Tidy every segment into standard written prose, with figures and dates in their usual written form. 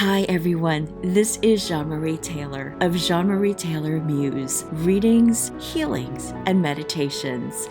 Hi everyone, this is Jeanne-Marie Taylor of Jeanne-Marie Taylor Muse, readings, healings, and meditations.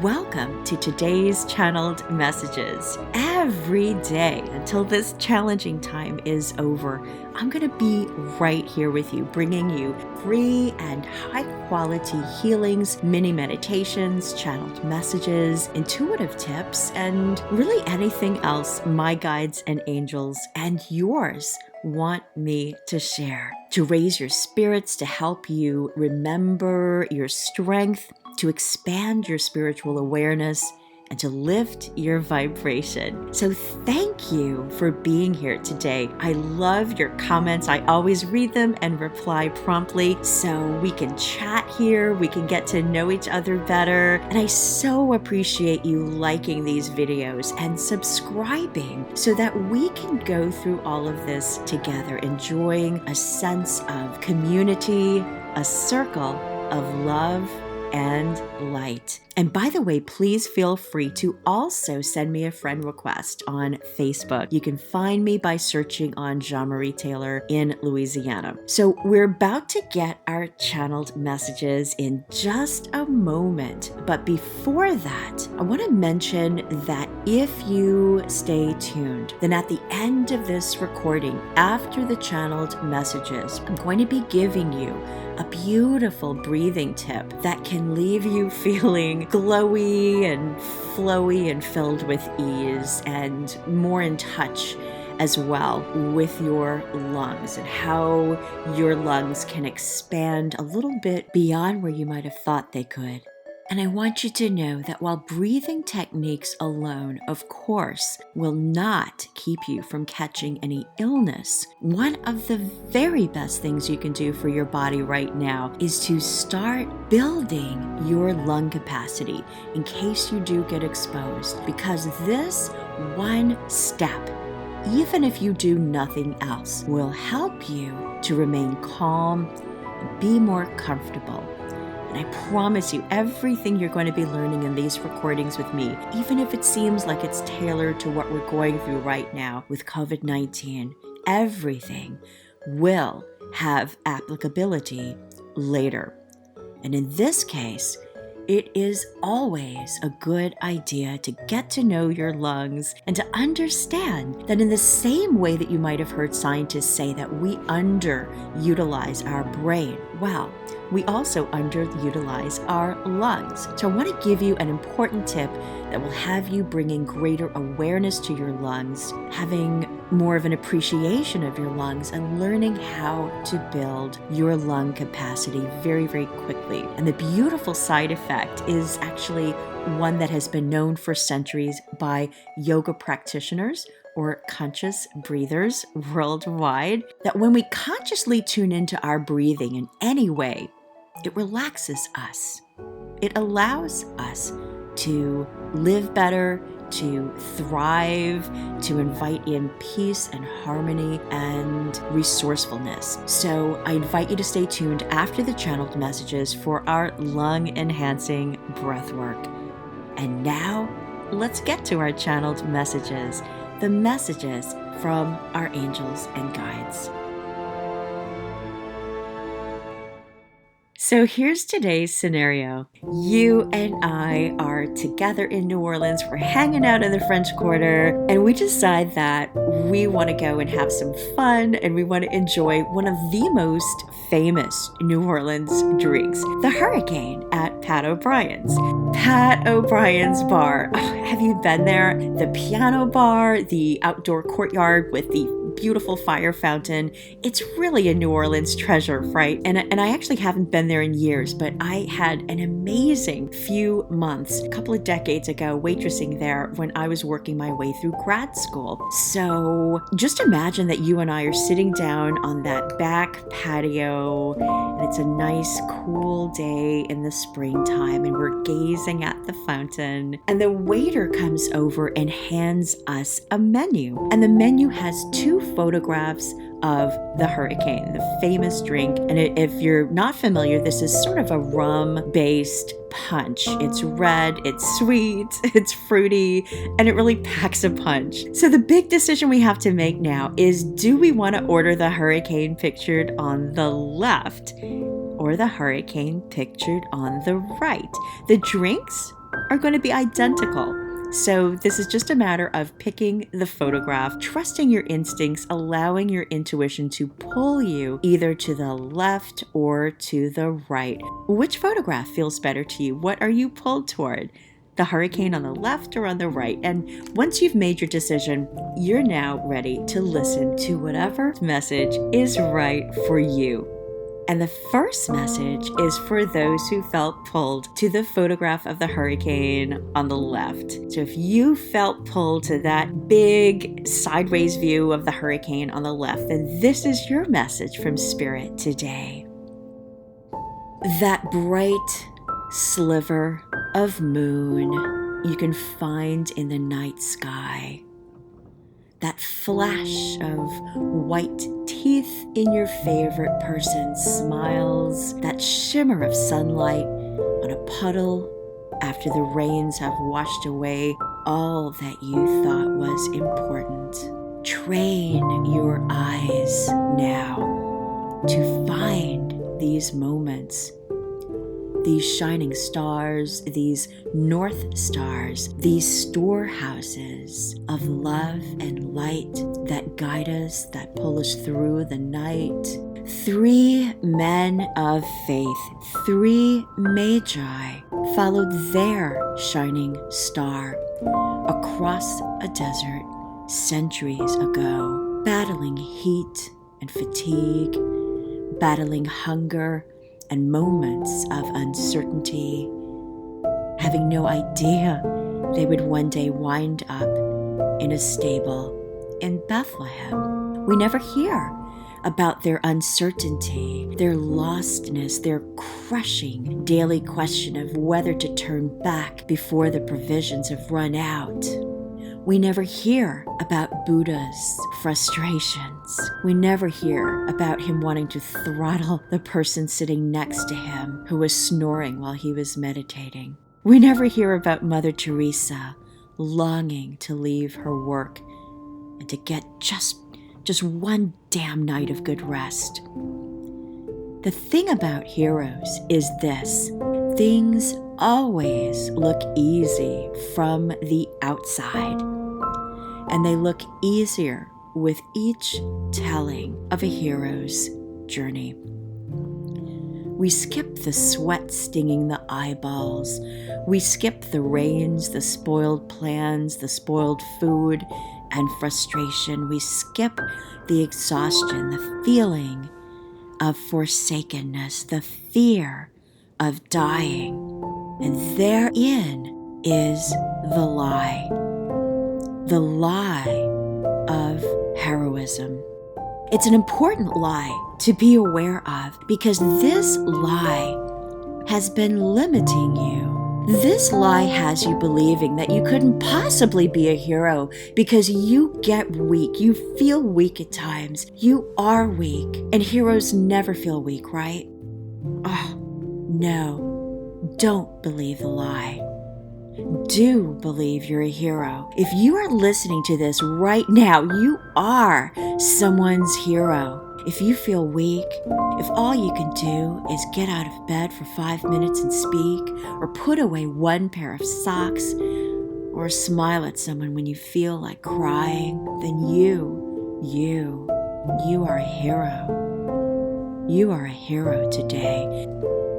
Welcome to today's channeled messages. Every day until this challenging time is over, I'm going to be right here with you, bringing you free and high-quality healings, mini meditations, channeled messages, intuitive tips, and really anything else my guides and angels and yours want me to share. To raise your spirits, to help you remember your strength, to expand your spiritual awareness, and to lift your vibration. So thank you for being here today. I love your comments. I always read them and reply promptly so we can chat here, we can get to know each other better. And I so appreciate you liking these videos and subscribing so that we can go through all of this together, enjoying a sense of community, a circle of love and light. And by the way, please feel free to also send me a friend request on Facebook. You can find me by searching on Jeanne-Marie Taylor in Louisiana. So we're about to get our channeled messages in just a moment. But before that, I want to mention that if you stay tuned, then at the end of this recording, after the channeled messages, I'm going to be giving you a beautiful breathing tip that can leave you feeling glowy and flowy and filled with ease and more in touch as well with your lungs and how your lungs can expand a little bit beyond where you might have thought they could. And I want you to know that while breathing techniques alone, of course, will not keep you from catching any illness, one of the very best things you can do for your body right now is to start building your lung capacity in case you do get exposed. Because this one step, even if you do nothing else, will help you to remain calm and be more comfortable. And I promise you, everything you're going to be learning in these recordings with me, even if it seems like it's tailored to what we're going through right now with COVID-19, everything will have applicability later. And in this case, it is always a good idea to get to know your lungs and to understand that in the same way that you might have heard scientists say that we underutilize our brain, well, we also underutilize our lungs. So I want to give you an important tip that will have you bringing greater awareness to your lungs, having more of an appreciation of your lungs, and learning how to build your lung capacity very, very quickly. And the beautiful side effect is actually one that has been known for centuries by yoga practitioners or conscious breathers worldwide, that when we consciously tune into our breathing in any way, it relaxes us. It allows us to live better, to thrive, to invite in peace and harmony and resourcefulness. So I invite you to stay tuned after the channeled messages for our lung-enhancing breath work. And now, let's get to our channeled messages, the messages from our angels and guides. So here's today's scenario. You and I are together in New Orleans. We're hanging out in the French Quarter, and we decide that we want to go and have some fun, and we want to enjoy one of the most famous New Orleans drinks, the Hurricane at Pat O'Brien's. Pat O'Brien's Bar. Oh, have you been there? The piano bar, the outdoor courtyard with the beautiful fire fountain. It's really a New Orleans treasure, right? And I actually haven't been there in years, but I had an amazing few months, a couple of decades ago, waitressing there when I was working my way through grad school. So just imagine that you and I are sitting down on that back patio, and it's a nice, cool day in the springtime, and we're gazing at the fountain, and the waiter comes over and hands us a menu. And the menu has two photographs of the Hurricane, the famous drink. And if you're not familiar, this is sort of a rum-based punch. It's red, it's sweet, it's fruity, and it really packs a punch. So the big decision we have to make now is, do we want to order the hurricane pictured on the left or the hurricane pictured on the right? The drinks are going to be identical. So this is just a matter of picking the photograph, trusting your instincts, allowing your intuition to pull you either to the left or to the right. Which photograph feels better to you? What are you pulled toward? The hurricane on the left or on the right? And once you've made your decision, you're now ready to listen to whatever message is right for you. And the first message is for those who felt pulled to the photograph of the hurricane on the left. So if you felt pulled to that big sideways view of the hurricane on the left, then this is your message from Spirit today. That bright sliver of moon you can find in the night sky. That flash of white teeth in your favorite person's smiles, that shimmer of sunlight on a puddle after the rains have washed away all that you thought was important. Train your eyes now to find these moments, these shining stars, these north stars, these storehouses of love and light that guide us, that pull us through the night. 3 men of faith, 3 magi, followed their shining star across a desert centuries ago, battling heat and fatigue, battling hunger and moments of uncertainty, having no idea they would one day wind up in a stable in Bethlehem. We never hear about their uncertainty, their lostness, their crushing daily question of whether to turn back before the provisions have run out. We never hear about Buddha's frustrations. We never hear about him wanting to throttle the person sitting next to him who was snoring while he was meditating. We never hear about Mother Teresa longing to leave her work and to get just one damn night of good rest. The thing about heroes is this: things always look easy from the outside, and they look easier with each telling of a hero's journey. We skip the sweat stinging the eyeballs. We skip the rains, the spoiled plans, the spoiled food, and frustration. We skip the exhaustion, the feeling of forsakenness, the fear of dying. And therein is the lie of heroism. It's an important lie to be aware of, because this lie has been limiting you. This lie has you believing that you couldn't possibly be a hero because you get weak. You feel weak at times. You are weak. And heroes never feel weak, right? Oh, no. Don't believe the lie. Do believe you're a hero. If you are listening to this right now, you are someone's hero. If you feel weak, if all you can do is get out of bed for 5 minutes and speak, or put away 1 pair of socks, or smile at someone when you feel like crying, then you are a hero. You are a hero today.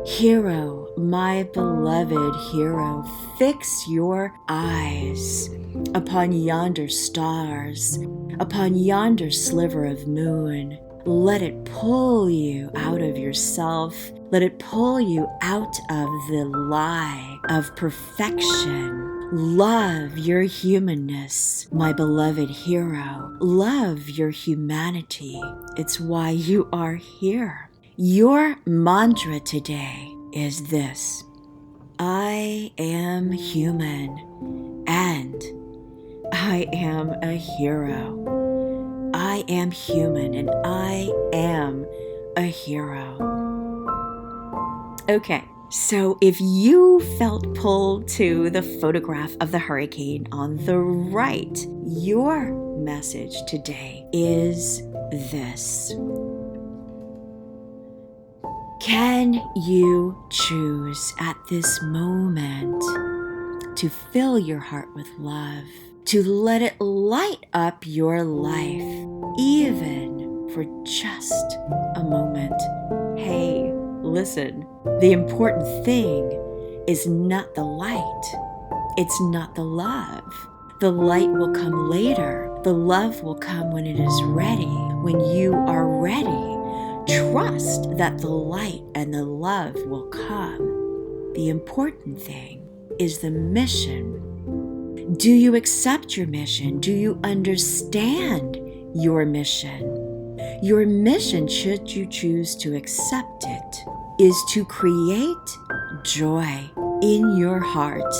Hero, my beloved hero, fix your eyes upon yonder stars, upon yonder sliver of moon. Let it pull you out of yourself. Let it pull you out of the lie of perfection. Love your humanness, my beloved hero. Love your humanity. It's why you are here. Your mantra today is this: I am human and I am a hero. I am human and I am a hero. Okay, So if you felt pulled to the photograph of the hurricane on the right, your message today is this. Can you choose at this moment to fill your heart with love, to let it light up your life, even for just a moment? Hey, listen, the important thing is not the light. It's not the love. The light will come later. The love will come when it is ready, when you are ready. Trust that the light and the love will come. The important thing is the mission. Do you accept your mission? Do you understand your mission? Your mission, should you choose to accept it, is to create joy in your heart,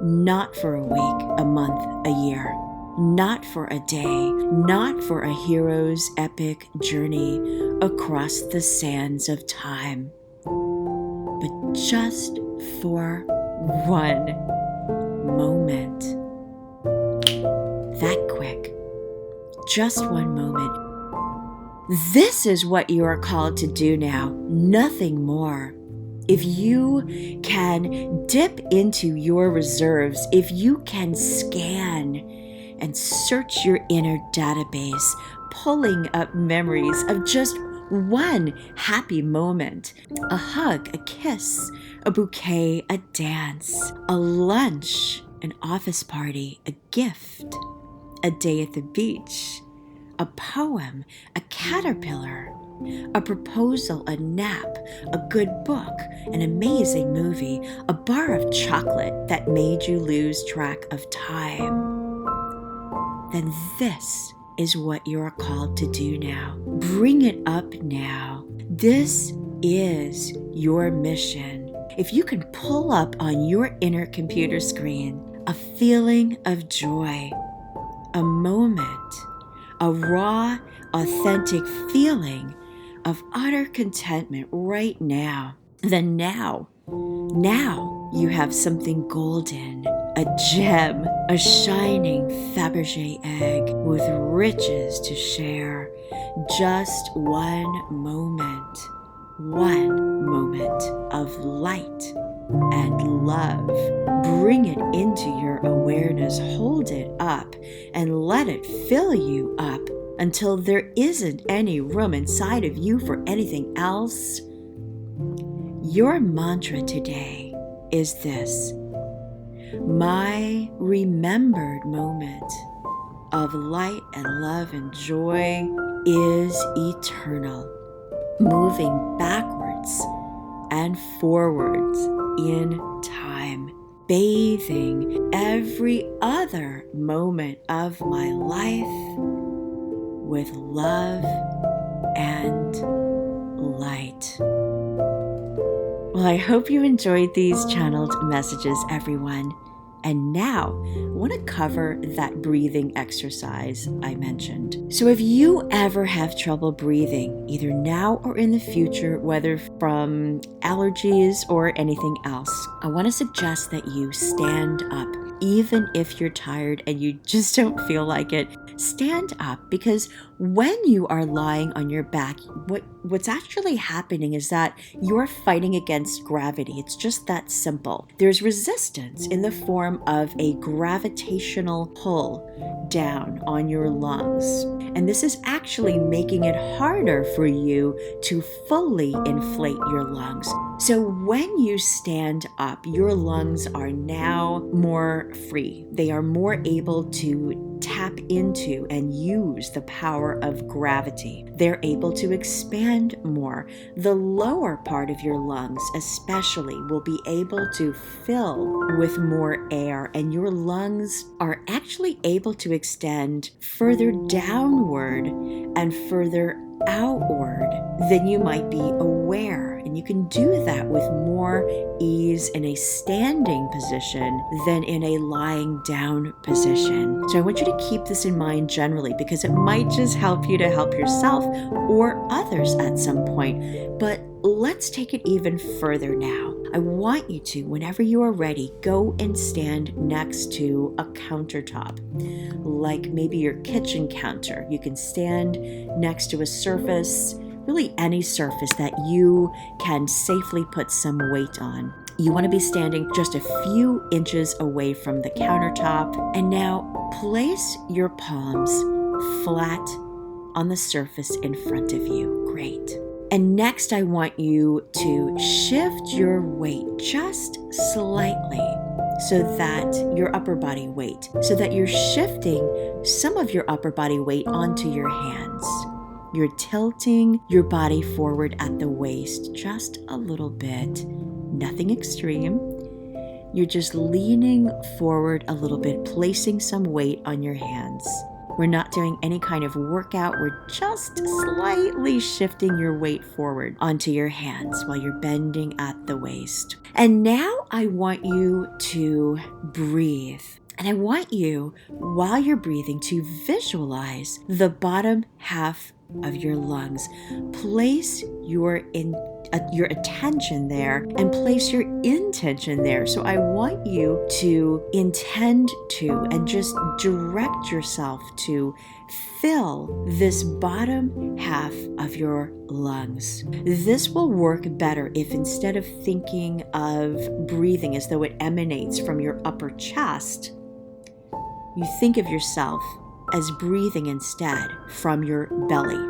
not for a week, a month, a year, not for a day, not for a hero's epic journey across the sands of time, but just for one moment. That quick. Just one moment. This is what you are called to do now, nothing more. If you can dip into your reserves, if you can scan and search your inner database, pulling up memories of just one happy moment, a hug, a kiss, a bouquet, a dance, a lunch, an office party, a gift, a day at the beach, a poem, a caterpillar, a proposal, a nap, a good book, an amazing movie, a bar of chocolate that made you lose track of time, then this is what you are called to do now. Bring it up now. This is your mission. If you can pull up on your inner computer screen a feeling of joy, a moment, a raw, authentic feeling of utter contentment right now, then now you have something golden, a gem, a shining Fabergé egg with riches to share. Just one moment of light and love. Bring it into your awareness, hold it up, and let it fill you up until there isn't any room inside of you for anything else. Your mantra today is this: my remembered moment of light and love and joy is eternal, moving backwards and forwards in time, bathing every other moment of my life with love and light. Well, I hope you enjoyed these channeled messages, everyone. And now, I want to cover that breathing exercise I mentioned. So if you ever have trouble breathing, either now or in the future, whether from allergies or anything else, I want to suggest that you stand up. Even if you're tired and you just don't feel like it, stand up, because when you are lying on your back, what's actually happening is that you're fighting against gravity. It's just that simple. There's resistance in the form of a gravitational pull down on your lungs. And this is actually making it harder for you to fully inflate your lungs. So when you stand up, your lungs are now more free. They are more able to tap into and use the power of gravity. They're able to expand more. The lower part of your lungs especially will be able to fill with more air, and your lungs are actually able to extend further downward and further outward than you might be aware. And you can do that with more ease in a standing position than in a lying down position. So I want you to keep this in mind generally, because it might just help you to help yourself or others at some point. But let's take it even further now. I want you to, whenever you are ready, go and stand next to a countertop, like maybe your kitchen counter. You can stand next to a surface, really any surface that you can safely put some weight on. You want to be standing just a few inches away from the countertop. And now place your palms flat on the surface in front of you. Great. And next, I want you to shift your weight just slightly so that your upper body weight, so that you're shifting some of your upper body weight onto your hands. You're tilting your body forward at the waist just a little bit, nothing extreme. You're just leaning forward a little bit, placing some weight on your hands. We're not doing any kind of workout. We're just slightly shifting your weight forward onto your hands while you're bending at the waist. And now I want you to breathe. And I want you, while you're breathing, to visualize the bottom half of your lungs. Place your attention there and place your intention there. So I want you to intend to and just direct yourself to fill this bottom half of your lungs. This will work better if instead of thinking of breathing as though it emanates from your upper chest, you think of yourself as breathing instead from your belly.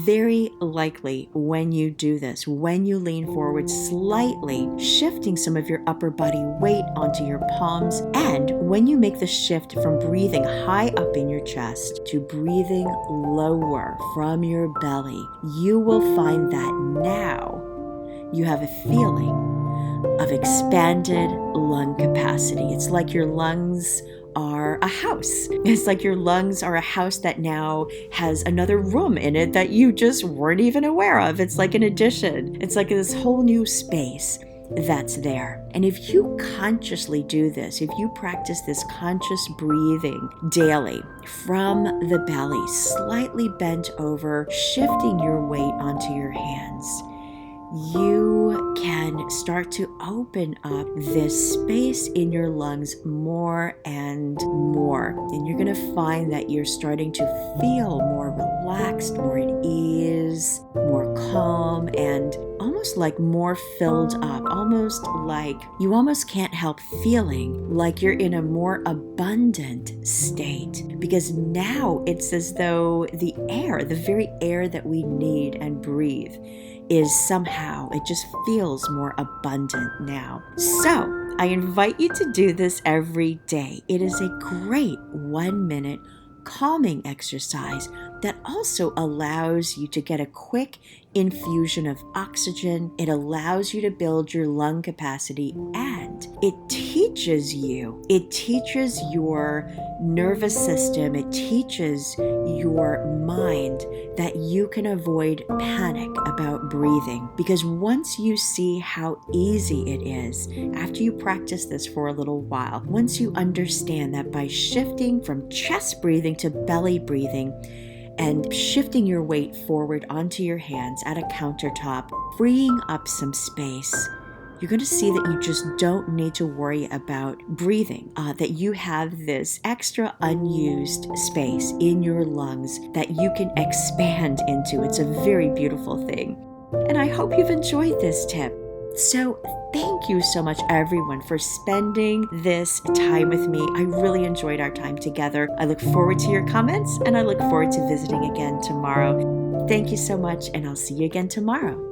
Very likely when you do this, when you lean forward slightly, shifting some of your upper body weight onto your palms, and when you make the shift from breathing high up in your chest to breathing lower from your belly, you will find that now you have a feeling of expanded lung capacity. It's like your lungs are a house. It's like your lungs are a house that now has another room in it that you just weren't even aware of. It's like an addition. It's like this whole new space that's there. And if you consciously do this, if you practice this conscious breathing daily from the belly, slightly bent over, shifting your weight onto your hands, you can start to open up this space in your lungs more and more. And you're going to find that you're starting to feel more relaxed, more at ease, more calm, and almost like more filled up, almost like you almost can't help feeling like you're in a more abundant state, because now it's as though the air, the very air that we need and breathe, is somehow, it just feels more abundant now. So I invite you to do this every day. It is a great 1-minute calming exercise that also allows you to get a quick infusion of oxygen. It allows you to build your lung capacity, and it teaches your nervous system, it teaches your mind that you can avoid panic about breathing. Because once you see how easy it is, after you practice this for a little while, once you understand that by shifting from chest breathing to belly breathing, and shifting your weight forward onto your hands at a countertop, freeing up some space, you're going to see that you just don't need to worry about breathing, that you have this extra unused space in your lungs that you can expand into. It's a very beautiful thing. And I hope you've enjoyed this tip. So thank you so much, everyone, for spending this time with me. I really enjoyed our time together. I look forward to your comments, and I look forward to visiting again tomorrow. Thank you so much, and I'll see you again tomorrow.